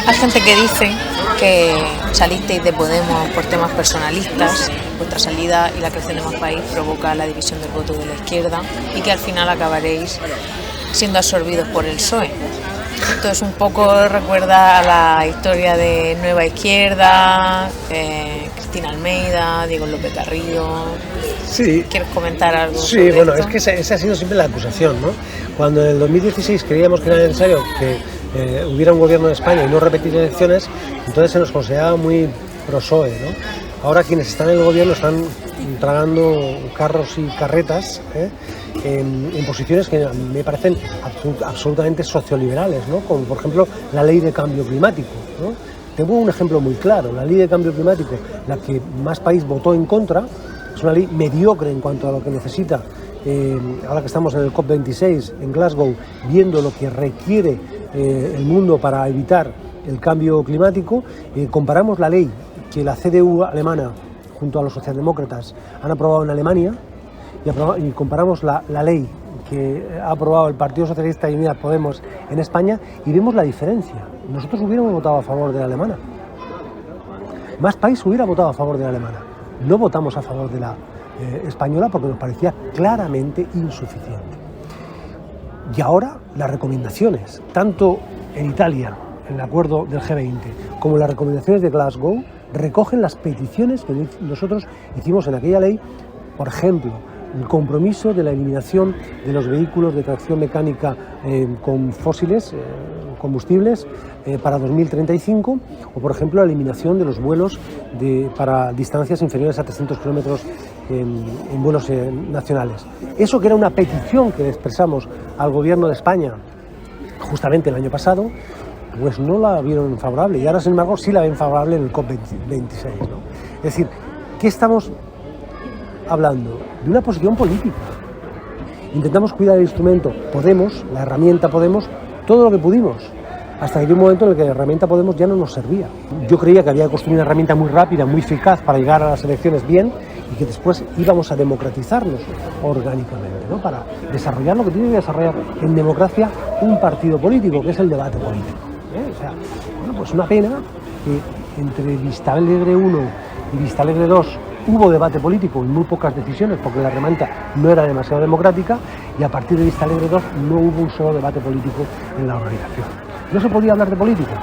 Hay gente que dice que salisteis de Podemos por temas personalistas, vuestra salida y la creación de Más País provoca la división del voto de la izquierda y que al final acabaréis siendo absorbidos por el PSOE. Entonces un poco recuerda a la historia de Nueva Izquierda, Cristina Almeida, Diego López Carrillo. Sí. ¿Quieres comentar algo? Sí, sobre bueno, esto? es que esa ha sido siempre la acusación, ¿no? Cuando en el 2016 creíamos que era necesario que hubiera un gobierno de España y no repetir elecciones, entonces se nos consideraba muy pro-PSOE, ¿no? Ahora quienes están en el gobierno están tragando carros y carretas en posiciones que me parecen absolutamente socioliberales, ¿no? Como por ejemplo la ley de cambio climático, ¿no? Tengo un ejemplo muy claro, la ley de cambio climático, la que Más País votó en contra, es una ley mediocre en cuanto a lo que necesita. Ahora que estamos en el COP26 en Glasgow, viendo lo que requiere el mundo para evitar el cambio climático, comparamos la ley que la CDU alemana junto a los socialdemócratas han aprobado en Alemania y comparamos la ley que ha aprobado el Partido Socialista y Unidas Podemos en España y vemos la diferencia. Nosotros hubiéramos votado a favor de la alemana. Más País hubiera votado a favor de la alemana. No votamos a favor de la española porque nos parecía claramente insuficiente. Y ahora las recomendaciones, tanto en Italia, en el acuerdo del G20, como las recomendaciones de Glasgow, recogen las peticiones que nosotros hicimos en aquella ley. Por ejemplo, el compromiso de la eliminación de los vehículos de tracción mecánica con fósiles, combustibles, para 2035, o por ejemplo la eliminación de los vuelos para distancias inferiores a 300 kilómetros en vuelos nacionales. Eso que era una petición que expresamos al gobierno de España justamente el año pasado, pues no la vieron favorable y ahora sin embargo sí la ven favorable en el COP26, ¿no? Es decir, ¿qué estamos hablando? De una posición política. Intentamos cuidar el instrumento Podemos, la herramienta Podemos, todo lo que pudimos, hasta que llegó un momento en el que la herramienta Podemos ya no nos servía. Yo creía que había que construir una herramienta muy rápida, muy eficaz para llegar a las elecciones bien y que después íbamos a democratizarnos orgánicamente, ¿no? Para desarrollar lo que tiene que desarrollar en democracia un partido político, que es el debate político. O sea, bueno, pues una pena que entre Vista Alegre 1 y Vista Alegre 2 hubo debate político y muy pocas decisiones porque la herramienta no era demasiado democrática y a partir de Vista Alegre 2 no hubo un solo debate político en la organización. No se podía hablar de política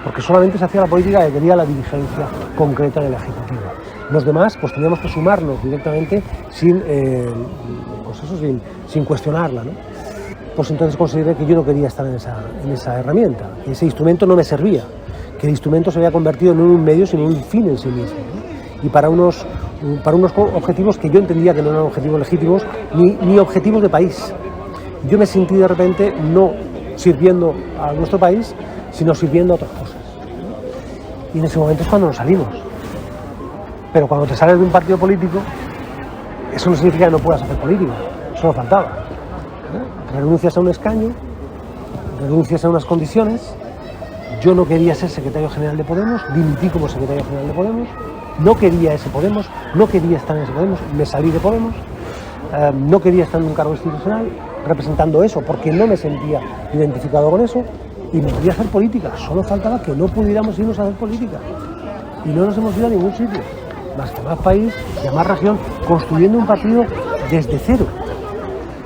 porque solamente se hacía la política que quería la dirigencia concreta de la Ejecutiva. Los demás pues teníamos que sumarnos directamente sin cuestionarla, ¿no? Pues entonces consideré que yo no quería estar en esa herramienta, que ese instrumento no me servía, que el instrumento se había convertido no en un medio sino en un fin en sí mismo, ¿no? Y para unos objetivos que yo entendía que no eran objetivos legítimos ni objetivos de país. Yo me sentí de repente no sirviendo a nuestro país, sino sirviendo a otras cosas. Y en ese momento es cuando nos salimos. Pero cuando te sales de un partido político, eso no significa que no puedas hacer política, solo faltaba. Renuncias a un escaño, renuncias a unas condiciones. Yo no quería ser secretario general de Podemos, dimití como secretario general de Podemos, no quería ese Podemos, no quería estar en ese Podemos, me salí de Podemos, no quería estar en un cargo institucional representando eso porque no me sentía identificado con eso y me quería hacer política. Solo faltaba que no pudiéramos irnos a hacer política y no nos hemos ido a ningún sitio, más que Más País y a Más Región, construyendo un partido desde cero,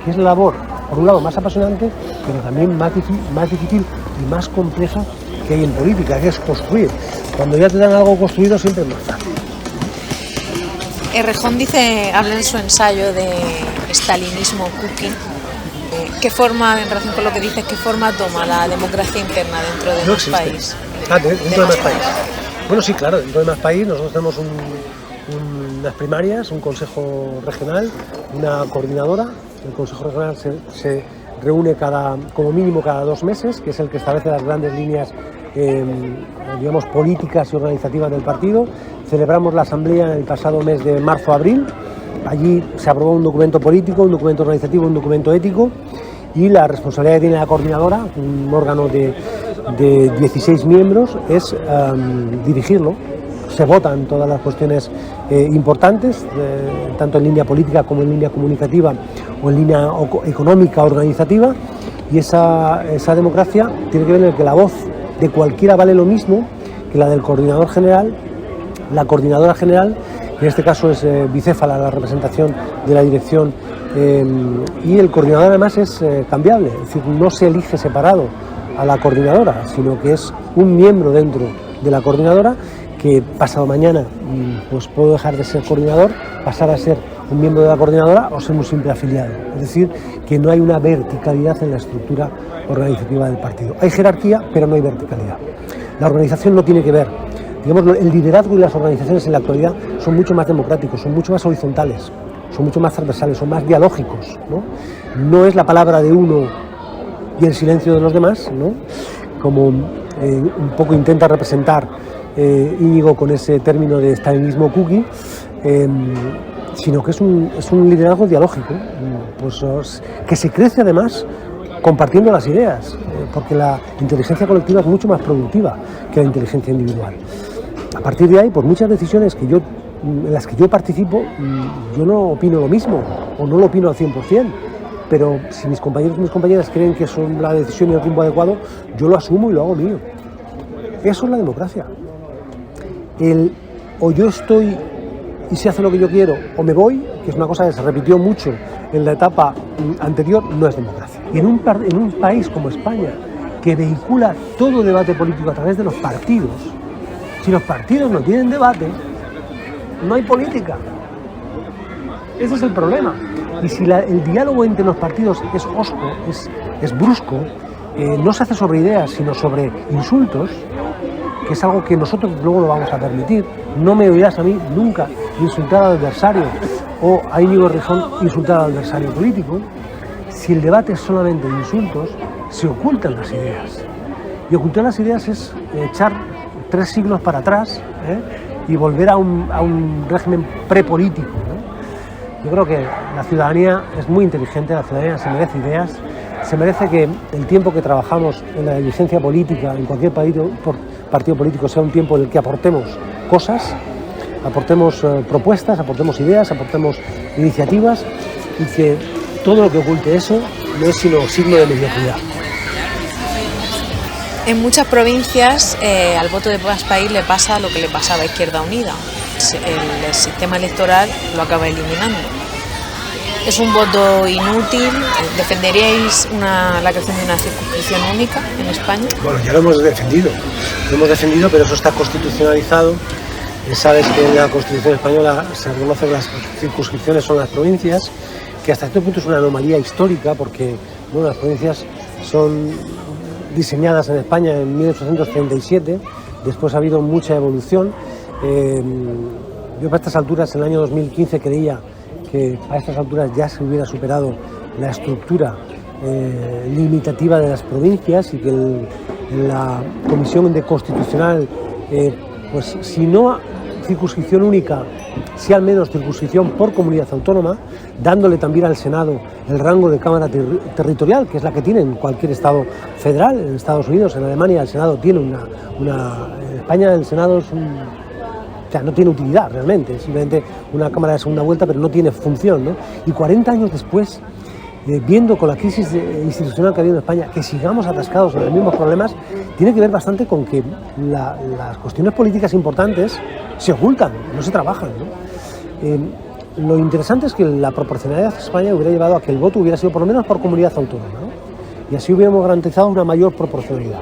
que es la labor, por un lado, más apasionante, pero también más difícil y más compleja que hay en política, que es construir. Cuando ya te dan algo construido siempre es más fácil. Errejón habla en su ensayo de stalinismo cookie. ¿Qué forma, en relación con lo que dices, qué forma toma la democracia interna dentro de Más País? Dentro de Más País. Bueno, sí, claro, dentro de Más País nosotros tenemos unas primarias, un consejo regional, una coordinadora. El consejo regional se reúne como mínimo cada 2 meses, que es el que establece las grandes líneas digamos, políticas y organizativas del partido. Celebramos la asamblea en el pasado mes de marzo-abril. Allí se aprobó un documento político, un documento organizativo, un documento ético y la responsabilidad que tiene la coordinadora, un órgano de 16 miembros, es dirigirlo. Se votan todas las cuestiones importantes, tanto en línea política como en línea comunicativa o en línea económica organizativa, y esa democracia tiene que ver en el que la voz de cualquiera vale lo mismo que la del coordinador general, la coordinadora general, que en este caso es bicéfala la representación de la dirección, y el coordinador además es cambiable, es decir, no se elige separado a la coordinadora, sino que es un miembro dentro de la coordinadora que pasado mañana pues puedo dejar de ser coordinador, pasar a ser un miembro de la coordinadora o ser un simple afiliado. Es decir, que no hay una verticalidad en la estructura organizativa del partido. Hay jerarquía, pero no hay verticalidad. La organización no tiene que ver, digamos, el liderazgo y las organizaciones en la actualidad son mucho más democráticos, son mucho más horizontales, son mucho más transversales, son más dialógicos, ¿no? No es la palabra de uno y el silencio de los demás, ¿no? Como un poco intenta representar Íñigo con ese término de estalinismo cookie, sino que es un liderazgo dialógico, pues, que se crece además compartiendo las ideas, porque la inteligencia colectiva es mucho más productiva que la inteligencia individual. A partir de ahí, pues muchas decisiones en las que yo participo, yo no opino lo mismo, o no lo opino al 100%, pero si mis compañeros y mis compañeras creen que son la decisión y el rumbo adecuado, yo lo asumo y lo hago mío. Eso es la democracia. O yo estoy y se hace lo que yo quiero, o me voy, que es una cosa que se repitió mucho en la etapa anterior, no es democracia. Y en un país como España, que vehicula todo debate político a través de los partidos, si los partidos no tienen debate, no hay política. Ese es el problema. Y si el diálogo entre los partidos es hosco, es brusco, no se hace sobre ideas, sino sobre insultos, que es algo que nosotros luego lo vamos a permitir. No me oirás a mí nunca insultar al adversario o a Íñigo Errejón insultar al adversario político. Si el debate es solamente de insultos, se ocultan las ideas. Y ocultar las ideas es echar 3 siglos para atrás, y volver a un régimen prepolítico, ¿no? Yo creo que la ciudadanía es muy inteligente, la ciudadanía se merece ideas, se merece que el tiempo que trabajamos en la dirigencia política, en cualquier partido político, sea un tiempo en el que aportemos cosas, aportemos propuestas, aportemos ideas, aportemos iniciativas, y que todo lo que oculte eso no es sino signo de mediocridad. En muchas provincias al voto de Más País le pasa lo que le pasaba a Izquierda Unida. El sistema electoral lo acaba eliminando. Es un voto inútil. ¿Defenderíais la creación de una circunscripción única en España? Bueno, ya lo hemos defendido, pero eso está constitucionalizado. Sabes que en la Constitución española se reconoce que las circunscripciones son las provincias, que hasta este punto es una anomalía histórica, porque bueno, las provincias son diseñadas en España en 1837, después ha habido mucha evolución. Yo para estas alturas, en el año 2015, creía que a estas alturas ya se hubiera superado la estructura limitativa de las provincias, y que la Comisión de Constitucional, pues si no circunscripción única, sí al menos circunscripción por comunidad autónoma, dándole también al Senado el rango de Cámara Territorial, que es la que tiene en cualquier estado federal. En Estados Unidos, en Alemania, el Senado tiene en España el Senado no tiene utilidad realmente, es simplemente una Cámara de segunda vuelta, pero no tiene función, ¿no? Y 40 años después, viendo con la crisis institucional que ha habido en España, que sigamos atascados en los mismos problemas, tiene que ver bastante con que las cuestiones políticas importantes se ocultan, no se trabajan, ¿no? Lo interesante es que la proporcionalidad de España hubiera llevado a que el voto hubiera sido por lo menos por comunidad autónoma, ¿no? Y así hubiéramos garantizado una mayor proporcionalidad.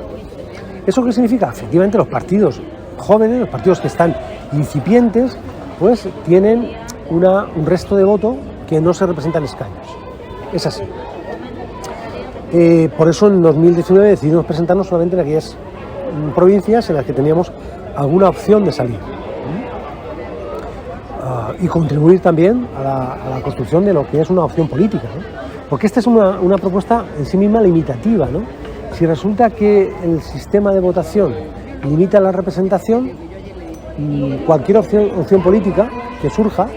¿Eso qué significa? Efectivamente, los partidos jóvenes, los partidos que están incipientes, pues tienen un resto de voto que no se representa en escaños. Es así. Por eso en 2019 decidimos presentarnos solamente en aquellas provincias en las que teníamos alguna opción de salir. Y contribuir también a la construcción de lo que es una opción política, ¿no? Porque esta es una propuesta en sí misma limitativa, ¿no? Si resulta que el sistema de votación limita la representación, cualquier opción política que surja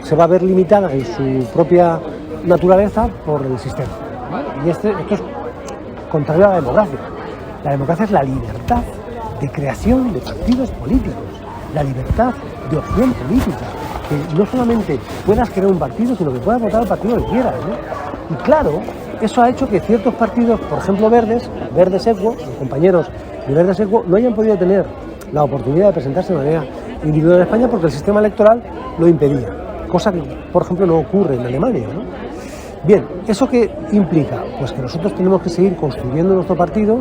se va a ver limitada en su propia naturaleza por el sistema, ¿no? Y esto es contrario a la democracia. La democracia es la libertad de creación de partidos políticos, la libertad de opción política, que no solamente puedas crear un partido, sino que puedas votar al partido que quieras, ¿no? Y claro, eso ha hecho que ciertos partidos, por ejemplo Verdes Equo, los compañeros y Verdes ECO no hayan podido tener la oportunidad de presentarse de manera individual en España porque el sistema electoral lo impedía, cosa que, por ejemplo, no ocurre en Alemania, ¿no? Bien, ¿eso qué implica? Pues que nosotros tenemos que seguir construyendo nuestro partido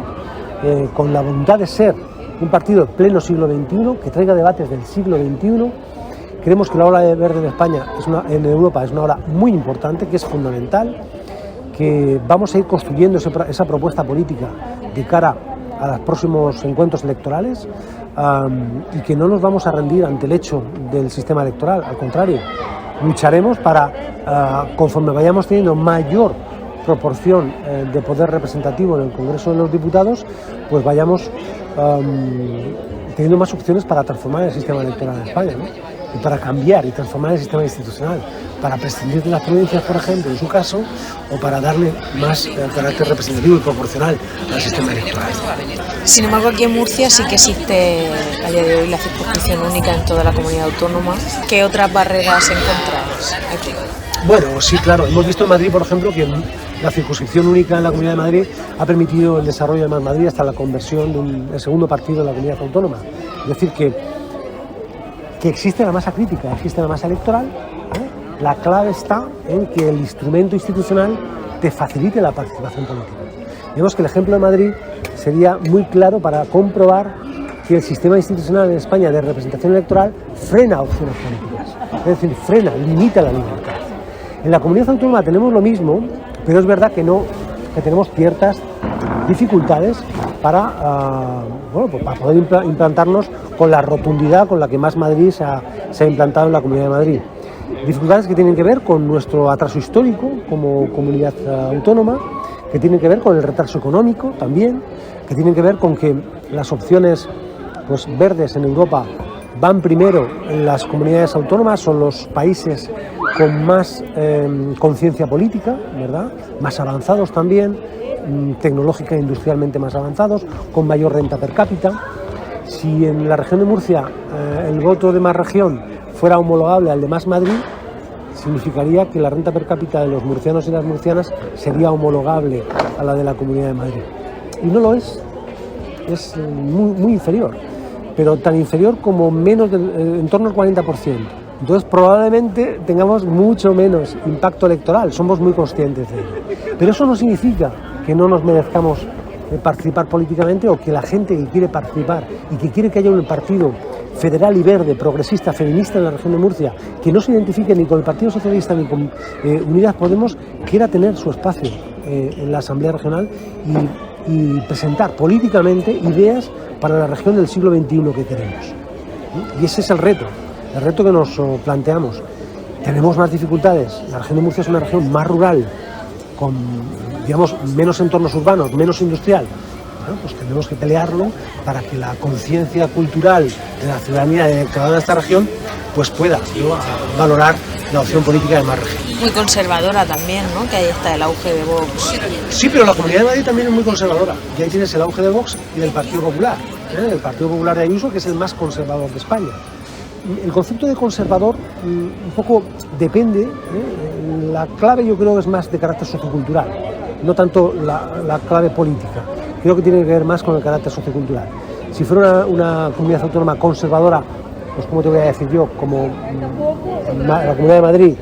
con la voluntad de ser un partido de pleno siglo XXI, que traiga debates del siglo XXI. Creemos que la ola verde de España en Europa es una ola muy importante, que es fundamental, que vamos a ir construyendo esa propuesta política de cara a los próximos encuentros electorales y que no nos vamos a rendir ante el hecho del sistema electoral, al contrario, lucharemos para, conforme vayamos teniendo mayor proporción de poder representativo en el Congreso de los Diputados, pues vayamos teniendo más opciones para transformar el sistema electoral en España, ¿no? Y para cambiar y transformar el sistema institucional, para prescindir de las provincias, por ejemplo, en su caso, o para darle más carácter representativo y proporcional al sistema electoral. Sin embargo, aquí en Murcia sí que existe a día de hoy la circunscripción única en toda la comunidad autónoma. ¿Qué otras barreras encontráis aquí? Bueno, sí, claro. Hemos visto en Madrid, por ejemplo, que la circunscripción única en la Comunidad de Madrid ha permitido el desarrollo de Más Madrid hasta la conversión del segundo partido en la comunidad autónoma. Es decir, que existe la masa crítica, existe la masa electoral, ¿eh? La clave está en que el instrumento institucional te facilite la participación política. Vemos que el ejemplo de Madrid sería muy claro para comprobar que el sistema institucional en España de representación electoral frena opciones políticas, es decir, frena, limita la libertad. En la comunidad autónoma tenemos lo mismo, pero es verdad que tenemos ciertas dificultades para poder implantarnos con la rotundidad con la que Más Madrid se ha implantado en la Comunidad de Madrid. Dificultades que tienen que ver con nuestro atraso histórico como comunidad autónoma, que tienen que ver con el retraso económico también, que tienen que ver con que las opciones verdes en Europa van primero en las comunidades autónomas, son los países con más conciencia política, ¿verdad? Más avanzados también, tecnológica e industrialmente más avanzados, con mayor renta per cápita. Si en la región de Murcia el voto de Más Región fuera homologable al de Más Madrid, significaría que la renta per cápita de los murcianos y las murcianas sería homologable a la de la Comunidad de Madrid. Y no lo es muy, muy inferior, pero tan inferior como en torno al 40%. Entonces probablemente tengamos mucho menos impacto electoral, somos muy conscientes de ello. Pero eso no significa que no nos merezcamos participar políticamente, o que la gente que quiere participar y que quiere que haya un partido federal y verde, progresista, feminista en la región de Murcia, que no se identifique ni con el Partido Socialista ni con Unidas Podemos, quiera tener su espacio en la Asamblea Regional y presentar políticamente ideas para la región del siglo XXI que queremos. Y ese es el reto que nos planteamos. Tenemos más dificultades. La región de Murcia es una región más rural, con, digamos, menos entornos urbanos, menos industrial. Bueno, pues tenemos que pelearlo para que la conciencia cultural de la ciudadanía de cada esta región pues pueda, ¿no?, valorar la opción política de Más Región. Muy conservadora también, ¿no?, que ahí está el auge de Vox. Sí, pero la Comunidad de Madrid también es muy conservadora. Y ahí tienes el auge de Vox y del Partido Popular, el Partido Popular de Ayuso, que es el más conservador de España. El concepto de conservador un poco depende, la clave yo creo que es más de carácter sociocultural, no tanto la clave política. Creo que tiene que ver más con el carácter sociocultural. Si fuera una comunidad autónoma conservadora, pues como te voy a decir yo, como la Comunidad de Madrid,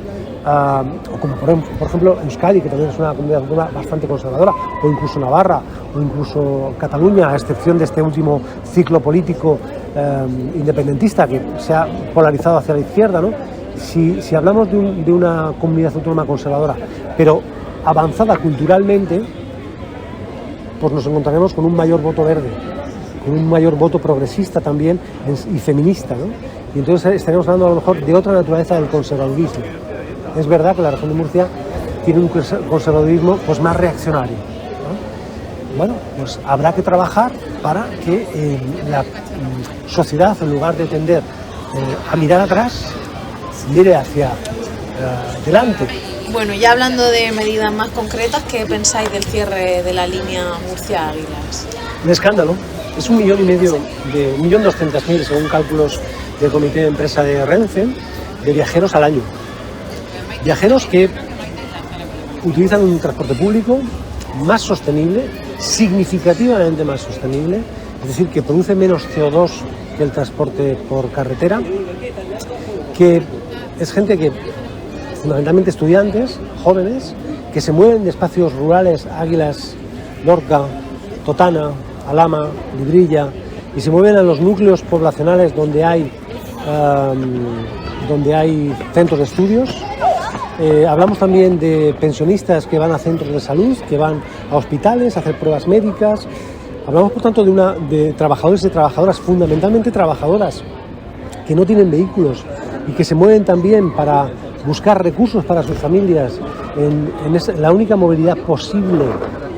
o como por ejemplo Euskadi, que también es una comunidad autónoma bastante conservadora, o incluso Navarra, o incluso Cataluña, a excepción de este último ciclo político independentista que se ha polarizado hacia la izquierda, ¿no? Si hablamos de una comunidad autónoma conservadora, pero avanzada culturalmente, pues nos encontraremos con un mayor voto verde, con un mayor voto progresista también y feminista, ¿no? Y entonces estaremos hablando a lo mejor de otra naturaleza del conservadurismo. Es verdad que la región de Murcia tiene un conservadurismo pues más reaccionario, ¿no? Bueno, pues habrá que trabajar para que la sociedad, en lugar de tender a mirar atrás, mire hacia delante. Bueno, ya hablando de medidas más concretas, ¿qué pensáis del cierre de la línea Murcia-Águilas? Un escándalo. Es 1,5 millones de 1.200.000, según cálculos del comité de empresa de Renfe, de viajeros al año. Viajeros que utilizan un transporte público más sostenible, significativamente más sostenible, es decir, que produce menos CO2 que el transporte por carretera, que es gente que, fundamentalmente estudiantes, jóvenes, que se mueven de espacios rurales, Águilas, Lorca, Totana, Alhama, Librilla, y se mueven a los núcleos poblacionales donde hay centros de estudios. Hablamos también de pensionistas que van a centros de salud, que van a hospitales a hacer pruebas médicas. Hablamos, por tanto, de trabajadores y trabajadoras, fundamentalmente trabajadoras, que no tienen vehículos y que se mueven también para buscar recursos para sus familias en la única movilidad posible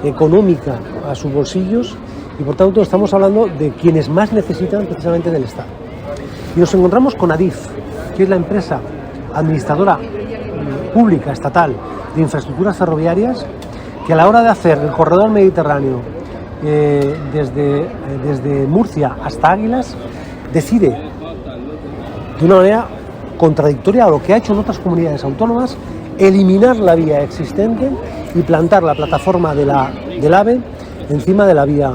económica a sus bolsillos, y por tanto estamos hablando de quienes más necesitan precisamente del Estado. Y nos encontramos con Adif, que es la empresa administradora pública estatal de infraestructuras ferroviarias, que a la hora de hacer el corredor mediterráneo desde Murcia hasta Águilas, decide de una manera contradictoria a lo que ha hecho en otras comunidades autónomas, eliminar la vía existente y plantar la plataforma del AVE encima de la vía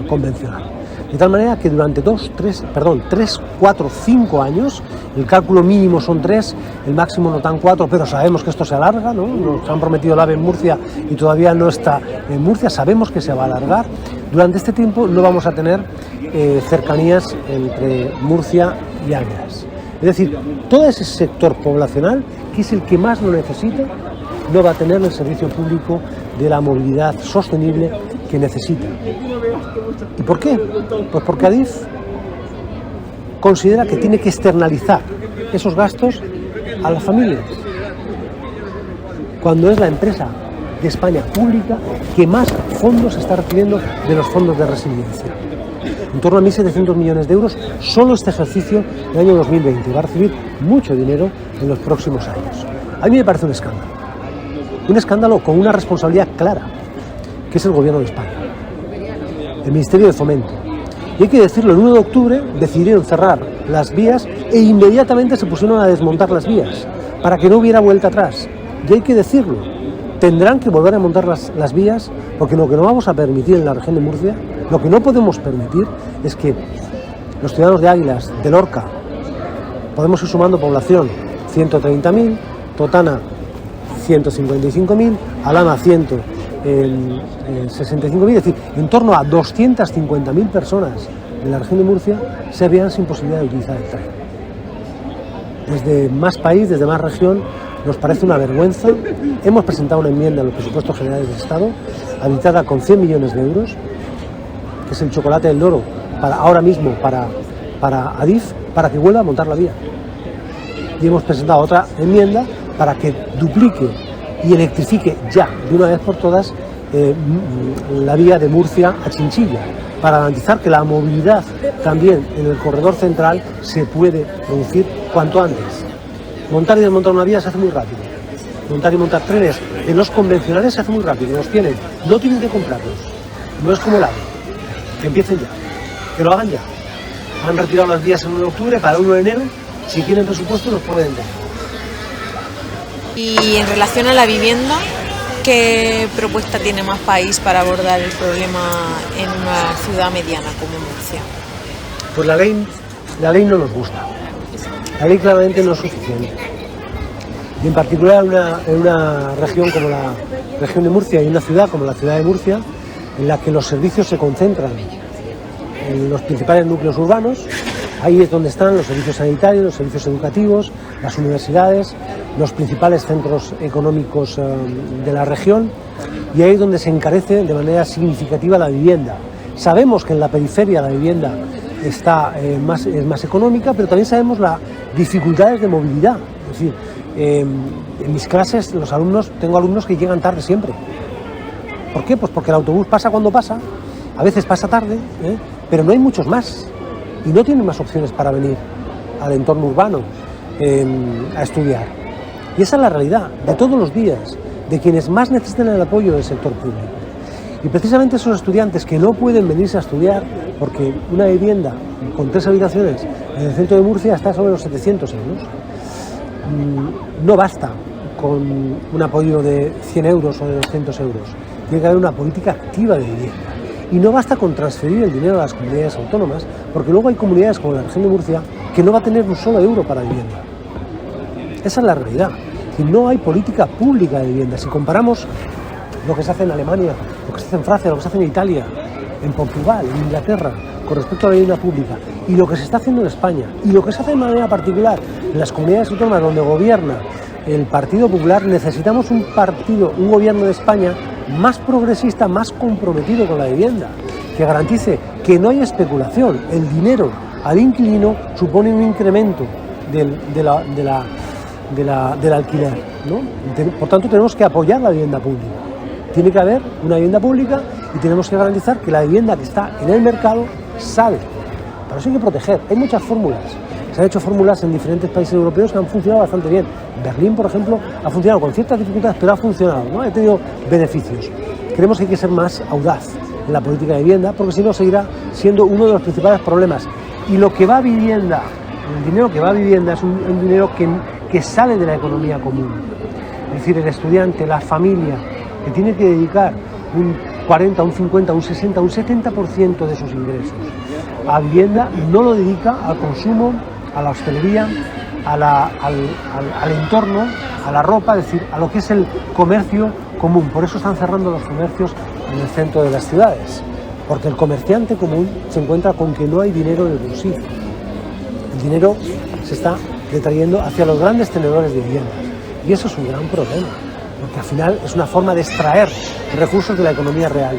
convencional. De tal manera que durante 3, 4, 5 años, el cálculo mínimo son 3, el máximo no tan 4, pero sabemos que esto se alarga, ¿no? Nos han prometido el AVE en Murcia y todavía no está en Murcia, sabemos que se va a alargar. Durante este tiempo no vamos a tener cercanías entre Murcia y Águilas. Es decir, todo ese sector poblacional, que es el que más lo necesita, no va a tener el servicio público de la movilidad sostenible que necesita. ¿Y por qué? Pues porque Adif considera que tiene que externalizar esos gastos a las familias, cuando es la empresa de España pública que más fondos está recibiendo de los fondos de resiliencia. En torno a 1.700 millones de euros solo este ejercicio del año 2020. Va a recibir mucho dinero en los próximos años. A mí me parece un escándalo. Un escándalo con una responsabilidad clara, que es el Gobierno de España, el Ministerio de Fomento. Y hay que decirlo, el 1 de octubre decidieron cerrar las vías e inmediatamente se pusieron a desmontar las vías para que no hubiera vuelta atrás. Y hay que decirlo, tendrán que volver a montar las vías, porque lo que no vamos a permitir en la región de Murcia, lo que no podemos permitir es que los ciudadanos de Águilas, de Lorca, podemos ir sumando población, 130.000, Totana 155.000, Alhama 165.000, es decir, en torno a 250.000 personas de la región de Murcia se veían sin posibilidad de utilizar el tren. Desde Más País, desde Más Región, nos parece una vergüenza. Hemos presentado una enmienda a los presupuestos generales del Estado, habilitada con 100 millones de euros, que es el chocolate del loro ahora mismo para Adif, para que vuelva a montar la vía. Y hemos presentado otra enmienda para que duplique y electrifique ya, de una vez por todas, la vía de Murcia a Chinchilla, para garantizar que la movilidad también en el corredor central se puede producir cuanto antes. Montar y desmontar una vía se hace muy rápido. Montar y montar trenes en los convencionales se hace muy rápido, los tienen, no tienen que comprarlos. No es como el AVE, que empiecen ya, que lo hagan ya. Han retirado las vías el 1 de octubre, para el 1 de enero, si tienen presupuesto los pueden tener. Y en relación a la vivienda, ¿qué propuesta tiene Más País para abordar el problema en una ciudad mediana como Murcia? Pues la ley no nos gusta. La ley claramente no es suficiente. Y en particular en una región como la región de Murcia y una ciudad como la ciudad de Murcia, en la que los servicios se concentran en los principales núcleos urbanos. Ahí es donde están los servicios sanitarios, los servicios educativos, las universidades, los principales centros económicos de la región, y ahí es donde se encarece de manera significativa la vivienda. Sabemos que en la periferia la vivienda es más económica, pero también sabemos las dificultades de movilidad. Es decir, en mis clases tengo alumnos que llegan tarde siempre. ¿Por qué? Pues porque el autobús pasa cuando pasa, a veces pasa tarde, pero no hay muchos más. Y no tienen más opciones para venir al entorno urbano a estudiar. Y esa es la realidad de todos los días, de quienes más necesitan el apoyo del sector público. Y precisamente esos estudiantes que no pueden venirse a estudiar, porque una vivienda con 3 habitaciones en el centro de Murcia está sobre los 700 euros, no basta con un apoyo de 100 euros o de 200 euros. Tiene que haber una política activa de vivienda. Y no basta con transferir el dinero a las comunidades autónomas, porque luego hay comunidades como la región de Murcia que no va a tener un solo euro para vivienda. Esa es la realidad. Y no hay política pública de vivienda. Si comparamos lo que se hace en Alemania, lo que se hace en Francia, lo que se hace en Italia, en Portugal, en Inglaterra, con respecto a la vivienda pública, y lo que se está haciendo en España, y lo que se hace de manera particular en las comunidades autónomas donde gobierna el Partido Popular, necesitamos un gobierno de España más progresista, más comprometido con la vivienda, que garantice que no hay especulación. El dinero al inquilino supone un incremento del alquiler, ¿no? Por tanto, tenemos que apoyar la vivienda pública. Tiene que haber una vivienda pública y tenemos que garantizar que la vivienda que está en el mercado sale. Para eso hay que proteger. Hay muchas fórmulas. Se han hecho fórmulas en diferentes países europeos que han funcionado bastante bien. Berlín, por ejemplo, ha funcionado con ciertas dificultades, pero ha funcionado, ¿no? Ha tenido beneficios. Creemos que hay que ser más audaz en la política de vivienda, porque si no seguirá siendo uno de los principales problemas. Y lo que va a vivienda, el dinero que va a vivienda es un dinero que sale de la economía común. Es decir, el estudiante, la familia, que tiene que dedicar un 40, un 50, un 60, un 70% de sus ingresos a vivienda, no lo dedica al consumo, a la hostelería, al entorno, a la ropa, es decir, a lo que es el comercio común. Por eso están cerrando los comercios en el centro de las ciudades, porque el comerciante común se encuentra con que no hay dinero en el bolsillo. El dinero se está retrayendo hacia los grandes tenedores de viviendas, y eso es un gran problema, porque al final es una forma de extraer recursos de la economía real.